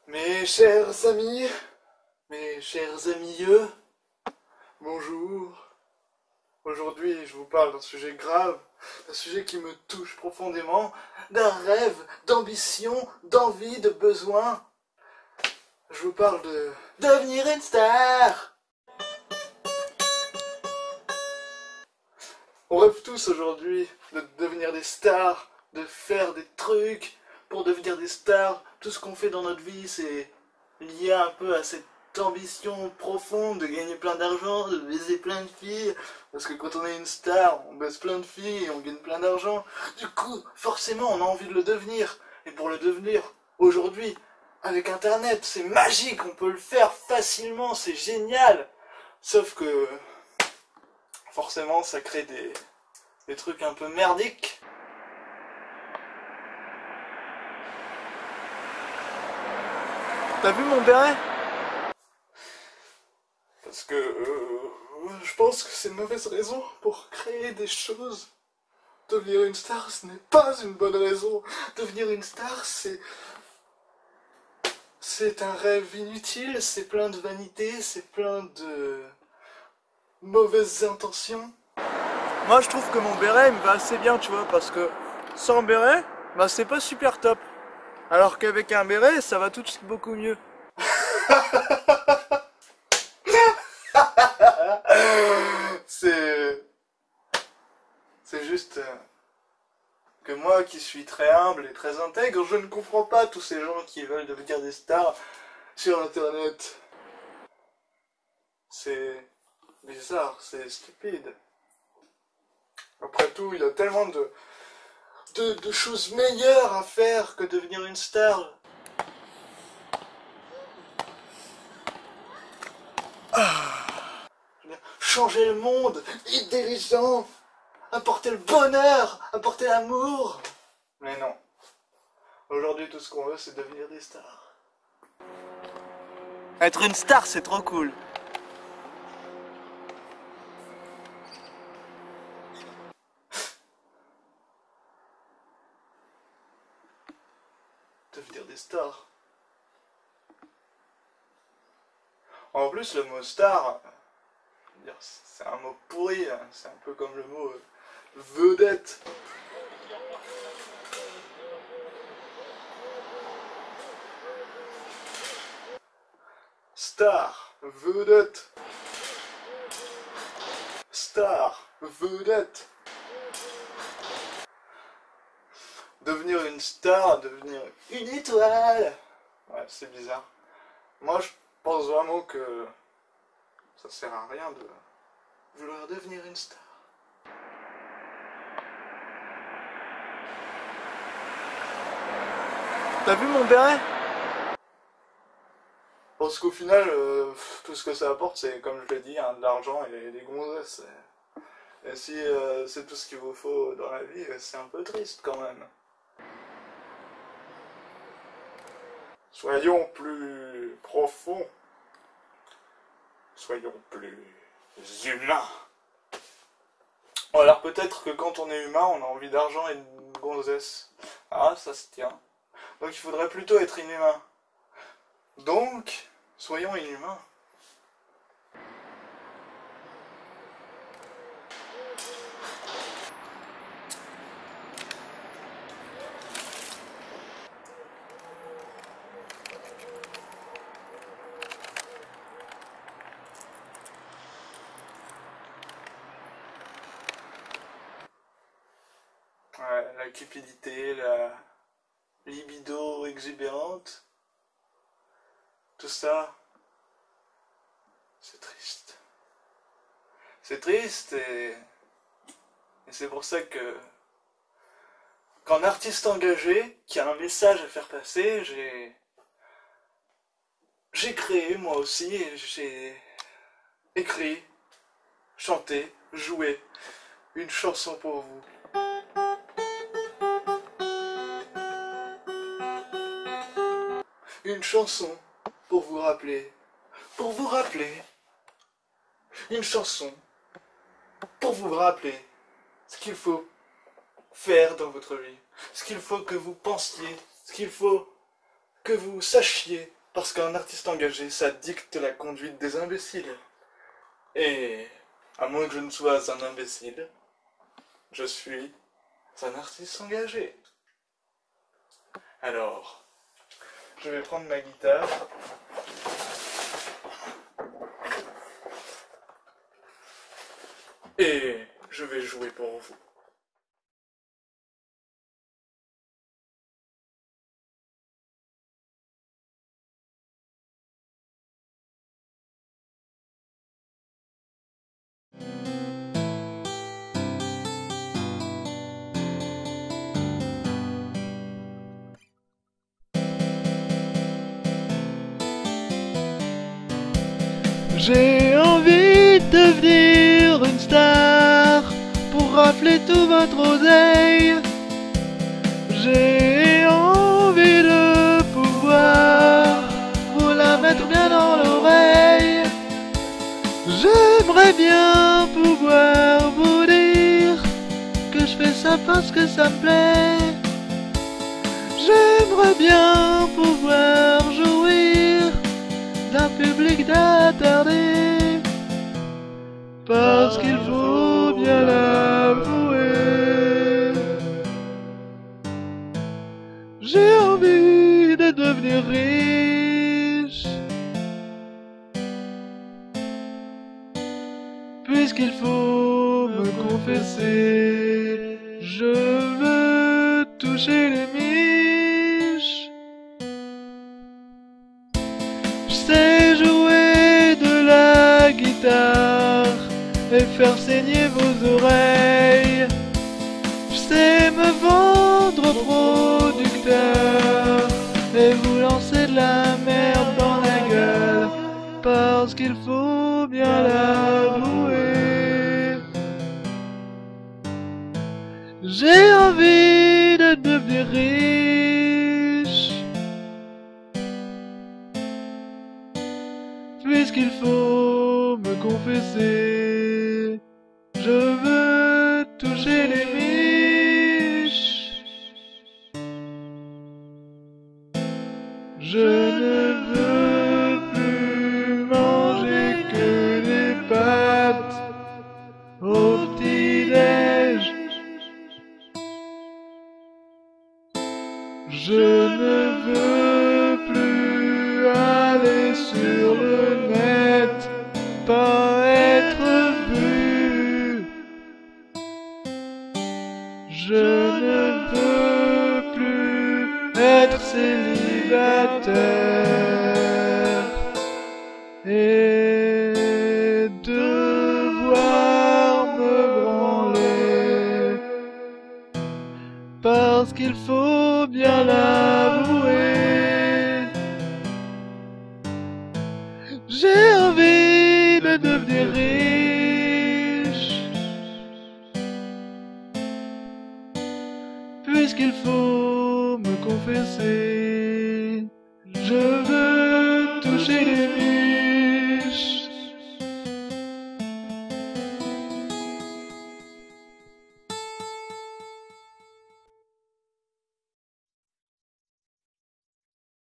Mes chers amis, mes chers amieux, bonjour. Aujourd'hui, je vous parle d'un sujet grave, d'un sujet qui me touche profondément, d'un rêve, d'ambition, d'envie, de besoin. Je vous parle de devenir une star. On rêve tous aujourd'hui de devenir des stars, de faire des trucs pour devenir des stars. Tout ce qu'on fait dans notre vie, c'est lié un peu à cette ambition profonde de gagner plein d'argent, de baiser plein de filles. Parce que quand on est une star, on baise plein de filles et on gagne plein d'argent. Du coup, forcément, on a envie de le devenir. Et pour le devenir, aujourd'hui, avec Internet, c'est magique, on peut le faire facilement, c'est génial. Sauf que, forcément, ça crée des trucs un peu merdiques. T'as vu mon béret? Parce que je pense que c'est une mauvaise raison pour créer des choses. Devenir une star, ce n'est pas une bonne raison. Devenir une star, c'est un rêve inutile, c'est plein de vanité, c'est plein de mauvaises intentions. Moi, je trouve que mon béret me va assez bien, tu vois, parce que sans béret, bah c'est pas super top. Alors qu'avec un béret, ça va tout de suite beaucoup mieux. C'est juste que moi qui suis très humble et très intègre, je ne comprends pas tous ces gens qui veulent devenir des stars sur Internet. C'est bizarre, c'est stupide. Après tout, il y a tellement de choses meilleures à faire que devenir une star. Changer le monde, aider les gens, apporter le bonheur, apporter l'amour. Mais non. Aujourd'hui, tout ce qu'on veut, c'est devenir des stars. Être une star, c'est trop cool. Devenir des stars. En plus, le mot star, c'est un mot pourri, c'est un peu comme le mot vedette. Star, vedette. Star, vedette. Devenir une star, devenir une étoile. Ouais, c'est bizarre. Moi, je pense vraiment que ça sert à rien de vouloir devenir une star. T'as vu mon béret? Parce qu'au final, tout ce que ça apporte, c'est, comme je l'ai dit, de l'argent et des gonzesses. Et si c'est tout ce qu'il vous faut dans la vie, c'est un peu triste quand même. Soyons plus profonds. Soyons plus humains. Alors peut-être que quand on est humain, on a envie d'argent et de gonzesse. Ah, ça se tient. Donc il faudrait plutôt être inhumain. Donc, soyons inhumains. Ouais, la cupidité, la libido exubérante, tout ça, c'est triste. C'est triste et c'est pour ça que, qu'en artiste engagé, qui a un message à faire passer, j'ai créé moi aussi, et j'ai écrit, chanté, joué une chanson pour vous. Une chanson pour vous rappeler, une chanson pour vous rappeler ce qu'il faut faire dans votre vie, ce qu'il faut que vous pensiez, ce qu'il faut que vous sachiez, parce qu'un artiste engagé, ça dicte la conduite des imbéciles. Et, à moins que je ne sois un imbécile, je suis un artiste engagé. Alors, je vais prendre ma guitare. Et je vais jouer pour vous. J'ai envie de devenir une star pour rafler tout votre oseille. J'ai envie de pouvoir vous la mettre bien dans l'oreille. J'aimerais bien pouvoir vous dire que je fais ça parce que ça me plaît. J'aimerais bien pouvoir jouir d'un public d'attardés, parce qu'il faut bien l'avouer. J'ai envie de devenir riche, puisqu'il faut me confesser, je veux toucher les miches. Je sais jouer de la guitare et faire saigner vos oreilles. Je sais me vendre au producteur et vous lancer de la merde dans la gueule, parce qu'il faut bien l'avouer. J'ai envie de devenir riche, puisqu'il faut me confesser, je veux toucher les miches. Je ne veux plus manger que des pâtes au petit-déj. Je ne veux plus aller sur le net, pas être vu. Je ne veux plus être célibataire et devoir me branler, parce qu'il faut bien l'avouer. J'ai envie de devenir riche, puisqu'il faut me confesser, je veux toucher les